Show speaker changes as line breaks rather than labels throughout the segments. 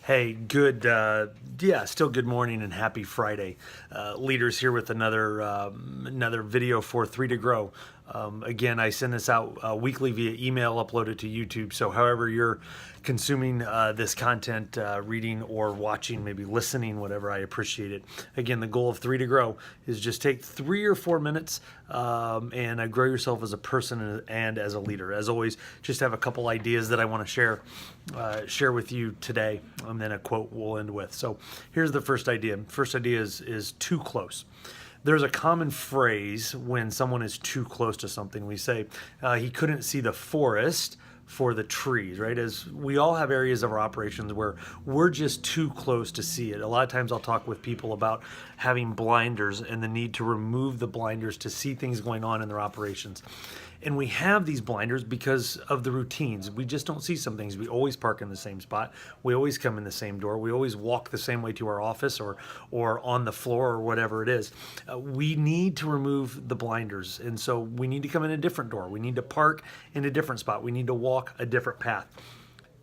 Hey, still good morning and happy Friday. Leaders here with another video for Three to Grow. Again, I send this out weekly via email, uploaded to YouTube. So, however you're consuming this content, reading or watching, maybe listening, whatever, I appreciate it. Again, the goal of Three to Grow is just take 3 or 4 minutes and grow yourself as a person and as a leader. As always, just have a couple ideas that I want to share with you today, and then a quote we'll end with. So here's the first idea. First idea is too close. There's a common phrase when someone is too close to something. We say he couldn't see the forest for the trees, right? As we all have areas of our operations where we're just too close to see it. A lot of times I'll talk with people about having blinders and the need to remove the blinders to see things going on in their operations. And we have these blinders because of the routines. We just don't see some things. We always park in the same spot. We always come in the same door. We always walk the same way to our office or on the floor or whatever it is. We need to remove the blinders. And so we need to come in a different door. We need to park in a different spot. We need to walk a different path.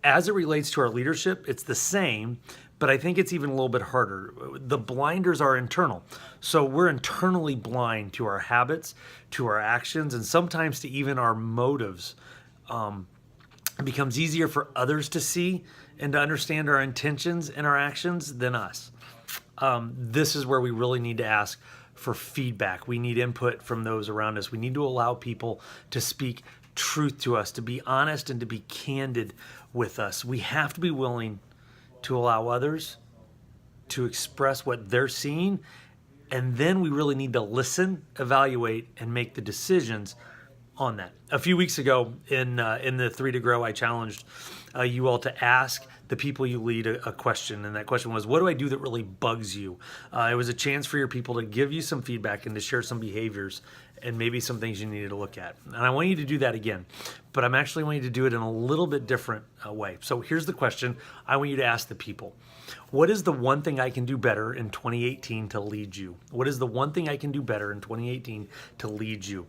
As it relates to our leadership, it's the same, but I think it's even a little bit harder. The blinders are internal. So we're internally blind to our habits, to our actions, and sometimes to even our motives. It becomes easier for others to see and to understand our intentions and our actions than us. This is where we really need to ask for feedback. We need input from those around us. We need to allow people to speak truth to us, to be honest and to be candid with us. We have to be willing to allow others to express what they're seeing, and then we really need to listen, evaluate, and make the decisions on that. A few weeks ago in the Three to Grow, I challenged you all to ask the people you lead a question, and that question was, what do I do that really bugs you? It was a chance for your people to give you some feedback and to share some behaviors and maybe some things you needed to look at. And I want you to do that again, but I'm actually wanting you to do it in a little bit different way. So here's the question I want you to ask the people. What is the one thing I can do better in 2018 to lead you? What is the one thing I can do better in 2018 to lead you?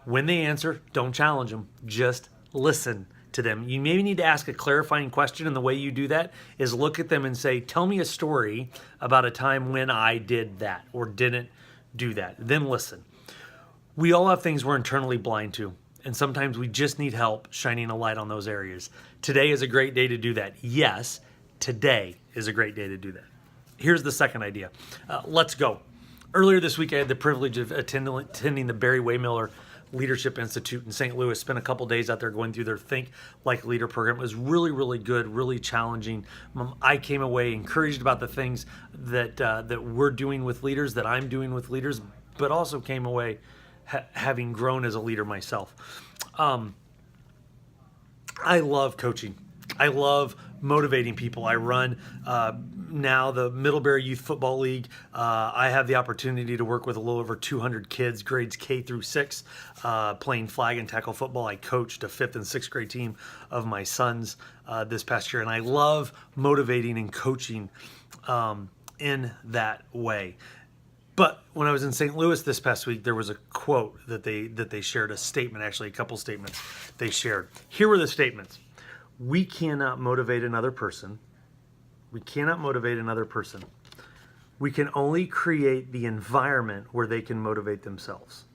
When they answer, don't challenge them, just listen to them. You maybe need to ask a clarifying question, and the way you do that is look at them and say, tell me a story about a time when I did that or didn't do that. Then listen. We all have things we're internally blind to, and sometimes we just need help shining a light on those areas. Today is a great day to do that. Yes, today is a great day to do that. Here's the second idea. Let's go. Earlier this week, I had the privilege of attending the Barry Waymiller Leadership Institute in St. Louis. Spent a couple days out there going through their Think Like a Leader program. It was really, really good, really challenging. I came away encouraged about the things that we're doing with leaders, that I'm doing with leaders, but also came away having grown as a leader myself. I love coaching. I love motivating people. I run now the Middlebury Youth Football League. I have the opportunity to work with a little over 200 kids, grades K through 6, playing flag and tackle football. I coached a 5th and 6th grade team of my sons this past year, and I love motivating and coaching in that way. But when I was in St. Louis this past week, there was a quote that they shared, a statement, actually a couple statements they shared. Here were the statements. We cannot motivate another person. We cannot motivate another person. We can only create the environment where they can motivate themselves.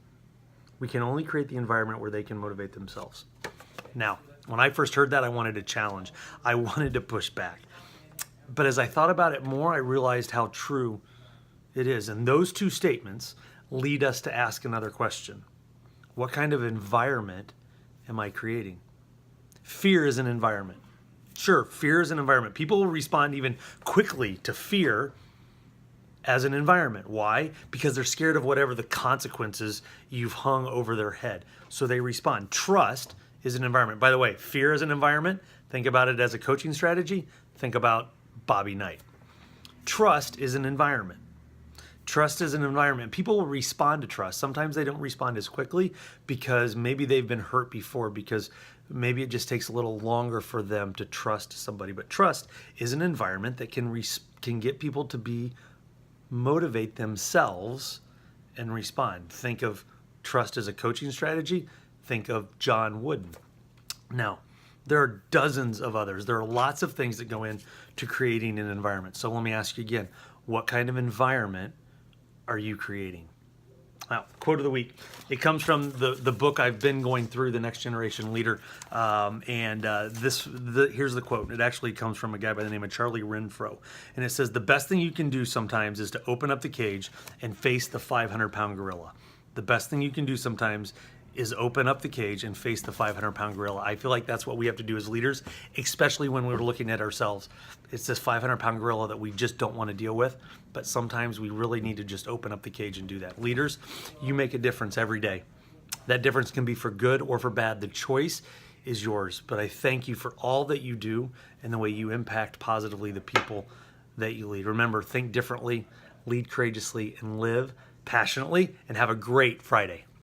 We can only create the environment where they can motivate themselves. Now, when I first heard that, I wanted to challenge. I wanted to push back. But as I thought about it more, I realized how true it is. And those two statements lead us to ask another question. What kind of environment am I creating? Fear is an environment. Sure, fear is an environment. People will respond even quickly to fear as an environment. Why? Because they're scared of whatever the consequences you've hung over their head. So they respond. Trust is an environment. By the way, fear is an environment. Think about it as a coaching strategy. Think about Bobby Knight. Trust is an environment. Trust is an environment. People will respond to trust. Sometimes they don't respond as quickly because maybe they've been hurt before, because maybe it just takes a little longer for them to trust somebody. But trust is an environment that can get people to motivate themselves and respond. Think of trust as a coaching strategy. Think of John Wooden. Now, There are dozens of others. There are lots of things that go into creating an environment. So let me ask you again, what kind of environment are you creating? Now, quote of the week. It comes from the book I've been going through, The Next Generation Leader. Here's the quote. It actually comes from a guy by the name of Charlie Renfro. And it says, the best thing you can do sometimes is to open up the cage and face the 500-pound gorilla. The best thing you can do sometimes is open up the cage and face the 500-pound gorilla. I feel like that's what we have to do as leaders, especially when we're looking at ourselves. It's this 500-pound gorilla that we just don't want to deal with, but sometimes we really need to just open up the cage and do that. Leaders, you make a difference every day. That difference can be for good or for bad. The choice is yours, but I thank you for all that you do and the way you impact positively the people that you lead. Remember, think differently, lead courageously, and live passionately, and have a great Friday.